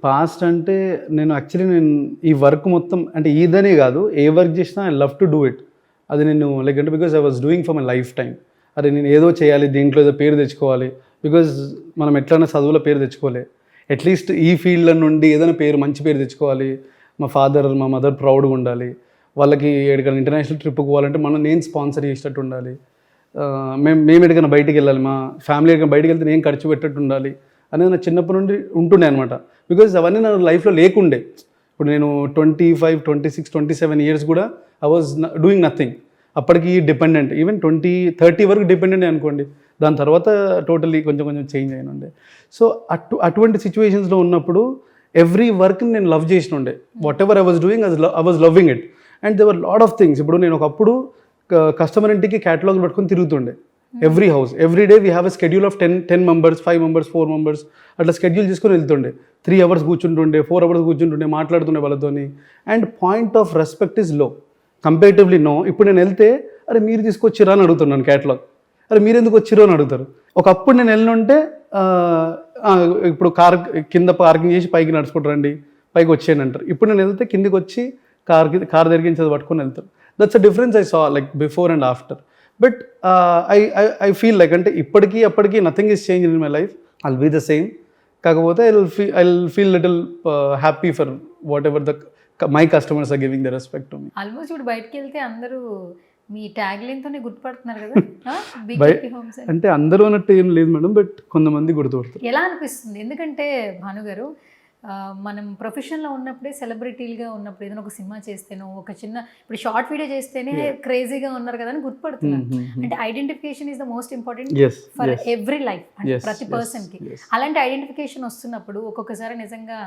Past అంటే నేను ఈ వర్క్ మొత్తం అంటే ఇదనే కాదు, ఏ వర్క్ చేసినా I love to do it. అది నేను లైక్ అంటే because I was doing for my life time. అరే నేను ఏదో చేయాలి, దీంట్లో ఏదో పేరు తెచ్చుకోవాలి. బికాజ్ మనం ఎట్లైనా చదువులో పేరు తెచ్చుకోలే, అట్లీస్ట్ ఈ ఫీల్డ్ల నుండి ఏదైనా మంచి పేరు తెచ్చుకోవాలి. మా ఫాదర్ మా మదర్ ప్రౌడ్గా ఉండాలి. వాళ్ళకి ఎక్కడికైనా ఇంటర్నేషనల్ ట్రిప్కి పోవాలంటే నేను స్పాన్సర్ చేసేటట్టు ఉండాలి. మేము ఎక్కడికైనా బయటికి వెళ్ళాలి, మా ఫ్యామిలీ ఎక్కడికైనా బయటికి వెళ్తే నేను ఖర్చు పెట్టట్టు ఉండాలి అనేది నా చిన్నప్పటి నుండి ఉంటుండే అనమాట. బికాజ్ అవన్నీ నా లైఫ్లో లేకుండే. ఇప్పుడు నేను 25, 26, 27 ఇయర్స్ కూడా ఐ వాజ్ డూయింగ్ నథింగ్. అప్పటికి డిపెండెంట్, ఈవెన్ 20, 30 వరకు డిపెండెంట్ అనుకోండి. దాని తర్వాత టోటలీ కొంచెం చేంజ్ అయినండే. సో అటువంటి సిచ్యువేషన్స్లో ఉన్నప్పుడు ఎవ్రీ వర్క్ని నేను లవ్ చేసిన ఉండే. Whatever I was doing I was loving it. And there were lot of things. ఇప్పుడు నేను ఒకప్పుడు కస్టమర్ ఇంటికి క్యాటలాగ్ పెట్టుకొని తిరుగుతుండే. Every house every day we have a schedule of 10 members, 5 members, 4 members అట్లా షెడ్యూల్ చేసుకొని వెళ్తుండే. 3 అవర్స్ కూర్చుంటుండే, 4 అవర్స్ కూర్చుంటుండే, మాట్లాడుతుండే వాళ్ళతోని. And point of respect is low, comparatively no. ఇప్పుడు నేను వెళ్తే అరే మీరు తీసుకొచ్చిరా అని అడుగుతున్నాను క్యాటలాగ్, అరే మీరు ఎందుకు వచ్చిరో అని అడుగుతారు. ఒకప్పుడు నేను వెళ్ళినుంటే ఇప్పుడు కింద పార్కింగ్ చేసి పైకి నడుచుకుంటారండి, పైకి వచ్చేయండి అంటారు. ఇప్పుడు నేను వెళ్తే కిందికి వచ్చి కార్ తిరిగించేది పట్టుకొని వెళ్తారు. That's a difference I saw like before and after. But I feel like అంటే అప్పటికి nothing is change in my life. I'll be the same. కాకపోతే I feel little happy for whatever my customers are giving the respect to me. Almost ఇప్పుడు బయటకి వెళ్తే అందరూ మీ tag లైన్తోనే గుర్తుపడుతున్నారు కదా. అంటే అందరూ అన్నట్టు ఏం లేదు మేడం, బట్ కొంతమంది గుర్తుపడతారు. ఎలా అనిపిస్తుంది? ఎందుకంటే భాను గారు, మనం ప్రొఫెషన్లో ఉన్నప్పుడే, సెలబ్రిటీలుగా ఉన్నప్పుడు ఏదైనా ఒక సినిమా చేస్తేనో, ఒక చిన్న ఇప్పుడు షార్ట్ వీడియో చేస్తేనే క్రేజీగా ఉన్నారు కదా అని గుర్తుపడుతున్నారు. అంటే identification is the most important for every life, ప్రతి పర్సన్కి. అలాంటి ఐడెంటిఫికేషన్ వస్తున్నప్పుడు ఒక్కొక్కసారి నిజంగా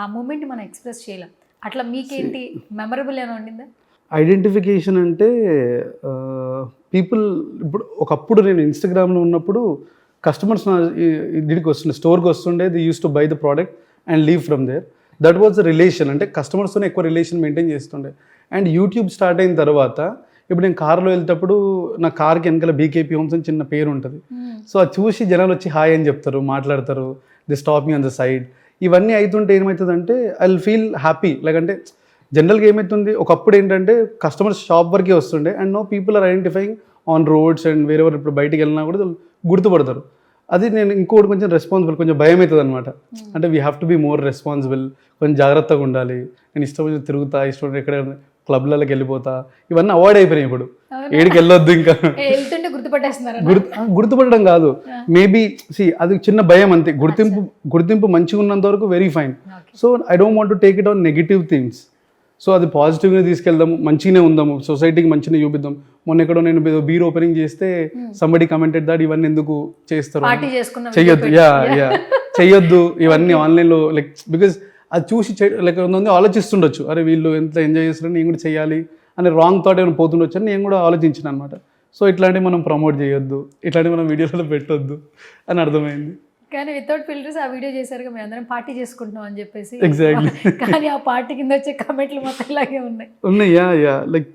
ఆ మూమెంట్ మనం ఎక్స్ప్రెస్ చేయలేం. అట్లా మీకేంటి మెమరబుల్ ఏమైనా ఉండిందా? ఐడెంటిఫికేషన్ అంటే పీపుల్, ఇప్పుడు ఒకప్పుడు నేను ఇన్స్టాగ్రామ్లో ఉన్నప్పుడు కస్టమర్స్ నా ఇంటికి వస్తుండే, స్టోర్కి వస్తుండే, they used to buy the product and leave from there. That was the relation. అంటే కస్టమర్స్తోనే ఎక్కువ రిలేషన్ మెయింటైన్ చేస్తుండే. అండ్ యూట్యూబ్ స్టార్ట్ అయిన తర్వాత ఇప్పుడు నేను కార్లో వెళ్తేటప్పుడు నా కార్కి వెనకాల బీకేపీ హోమ్స్ అని చిన్న పేరు ఉంటుంది. సో అది చూసి జనాలు వచ్చి హాయ్ అని చెప్తారు, మాట్లాడతారు, they stop me on the side. ఇవన్నీ అవుతుంటే ఏమవుతుందంటే I will feel happy. Like అంటే జనరల్గా ఏమవుతుంది, ఒకప్పుడు ఏంటంటే కస్టమర్స్ షాప్ వరకే వస్తుండే and no people are identifying on roads and wherever. ఇప్పుడు బయటికి వెళ్ళినా కూడా గుర్తుపడతారు. అది నేను ఇంకోటి కొంచెం రెస్పాన్సిబుల్, కొంచెం భయం అవుతుంది అనమాట. అంటే we have to be more responsible, కొంచెం జాగ్రత్తగా ఉండాలి. నేను ఇష్టం కొంచెం తిరుగుతా, ఇష్టం ఎక్కడ క్లబ్లకి వెళ్ళిపోతా, ఇవన్నీ అవాయిడ్ అయిపోయినాయి. ఇప్పుడు ఏడికి వెళ్ళొద్దు, ఇంకా గుర్తుపట్టడం కాదు, మేబీ అది చిన్న భయం అంతే. గుర్తింపు మంచిగా ఉన్నంత వరకు very fine. So I don't want to take it on negative things. So అది పాజిటివ్గా తీసుకెళ్దాము, మంచిగానే ఉందాము, సొసైటీకి మంచిగా చూపిద్దాం. మొన్న ఎక్కడో నేను బీర్ ఓపెనింగ్ చేస్తే సంబడి కమెంటెడ్ దాట్ ఇవన్నీ ఎందుకు చేస్తారు, చెయ్యొద్దు, చెయ్యొద్దు ఇవన్నీ ఆన్లైన్లో. లైక్ బికాజ్ అది చూసి లైక్ కొంతమంది ఆలోచిస్తుండొచ్చు, అరే వీళ్ళు ఎంత ఎంజాయ్ చేస్తారని నేను కూడా చేయాలి అనే రాంగ్ థాట్ ఏమైనా పోతుండొచ్చు అని నేను కూడా ఆలోచించాను అనమాట. సో ఇట్లాంటివి మనం ప్రమోట్ చేయొద్దు, ఇట్లాంటివి మనం వీడియోలో పెట్టొద్దు అని అర్థమైంది. కానీ వితౌట్ ఫిల్టర్స్ ఆ వీడియో చేశారు, మేము అందరం పార్టీ చేసుకుంటున్నాం అని చెప్పేసి. ఎగ్జాక్ట్లీ. కానీ ఆ పార్టీ కింద వచ్చే కమెంట్లు మొత్తం ఇలాగే ఉన్నాయి. యా లైక్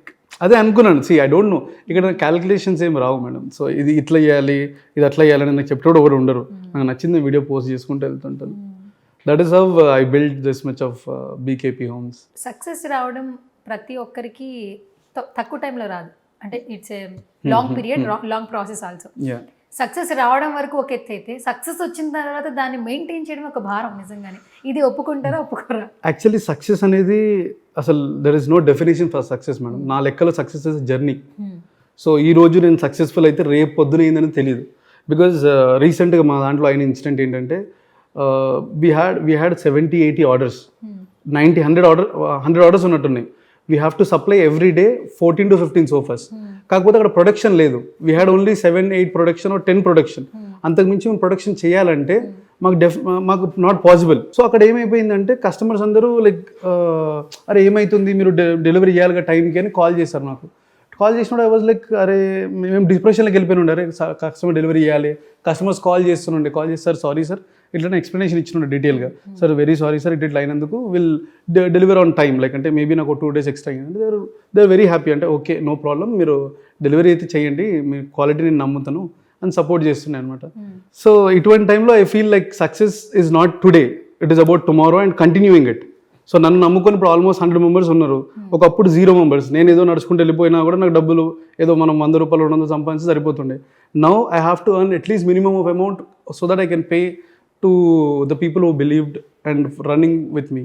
అదే అనుకున్నాను. ఐ డోంట్ నో, ఇక్కడ క్యాలిక్యులేషన్స్ ఏం రావు మేడం. సో ఇది ఇట్లా చేయాలి, ఇది అట్లా చేయాలని నాకు చెప్పేటప్పుడు ఎవరు ఉండరు. నాకు నచ్చింది వీడియో పోస్ట్ చేసుకుంటూ వెళ్తుంటాను. That is how I build this much of BKP homes. Success రావడం ప్రతి ఒక్కరికి తక్కువ టైంలో రాదు. అంటే it's a long period, long process also. Success రావడం వరకు ఒక ఎత్తు అయితే, సక్సెస్ వచ్చిన తర్వాత దాన్ని మెయింటైన్ చేయడం ఒక భారం. నిజంగానే ఇది ఒప్పుకుంటారా ఒప్పుకోరా? యాక్చువల్లీ సక్సెస్ అనేది అసలు there is no definition for success madam. నా లెక్కలో సక్సెస్ ఇస్ జర్నీ. సో ఈ రోజు నేను సక్సెస్ఫుల్ అయితే రేపు పొద్దున ఏందని తెలియదు. బికాజ్ రీసెంట్గా మా దాంట్లో అయిన ఇన్సిడెంట్ ఏంటంటే వీ హ్యాడ్ 70-80 ఆర్డర్స్, 100 ఆర్డర్స్ ఉన్నట్టున్నాయి. We have to supply every day 14 to 15 sofas. కాకపోతే అక్కడ ప్రొడక్షన్ లేదు. We had only 7-8 production or 10 production. అంతకుమించి మేము ప్రొడక్షన్ చేయాలంటే మాకు నాట్ పాసిబుల్. సో అక్కడ ఏమైపోయిందంటే కస్టమర్స్ అందరూ లైక్ అరే ఏమవుతుంది, మీరు డెలివరీ చేయాలిగా టైంకి అని కాల్ చేశారు నాకు. కాల్ చేసినప్పుడు ఐ వాజ్ లైక్ అరే మేము డిప్రెషన్లోకి వెళ్ళిపోయిన ఉండే, అరే కస్టమర్ డెలివరీ చేయాలి. కస్టమర్స్ కాల్ చేస్తారు, సారీ సార్ ఇట్లా ఎక్స్ప్లెనేషన్ ఇచ్చినుండే డీటెయిల్గా. సార్ వెరీ సారీ సార్ ఇట్లా అయినందుకు, will deliver on time. Like అంటే మేబీ నాకు 2 days ఎక్స్ట్రా అయ్యింది. They are very happy. అంటే ఓకే నో ప్రాబ్లం, మీరు డెలివరీ అయితే చేయండి, మీ క్వాలిటీ నేను నమ్ముతాను అని సపోర్ట్ చేస్తున్నాయి అనమాట. సో ఇటువంటి టైంలో I feel like success is not today, it is about tomorrow and continuing it. So నన్ను నమ్ముకొని ఇప్పుడు ఆల్మోస్ట్ 100 మెంబర్స్ ఉన్నారు. ఒకప్పుడు 0 మెంబర్స్. నేను ఏదో నడుచుకుంటూ వెళ్ళిపోయినా కూడా నాకు డబ్బులు ఏదో మనం 100 రూపాయలు 200 సంపాదించి సరిపోతుండే. Now I have to earn at least minimum of amount so that I can pay to the people who believed and running with me.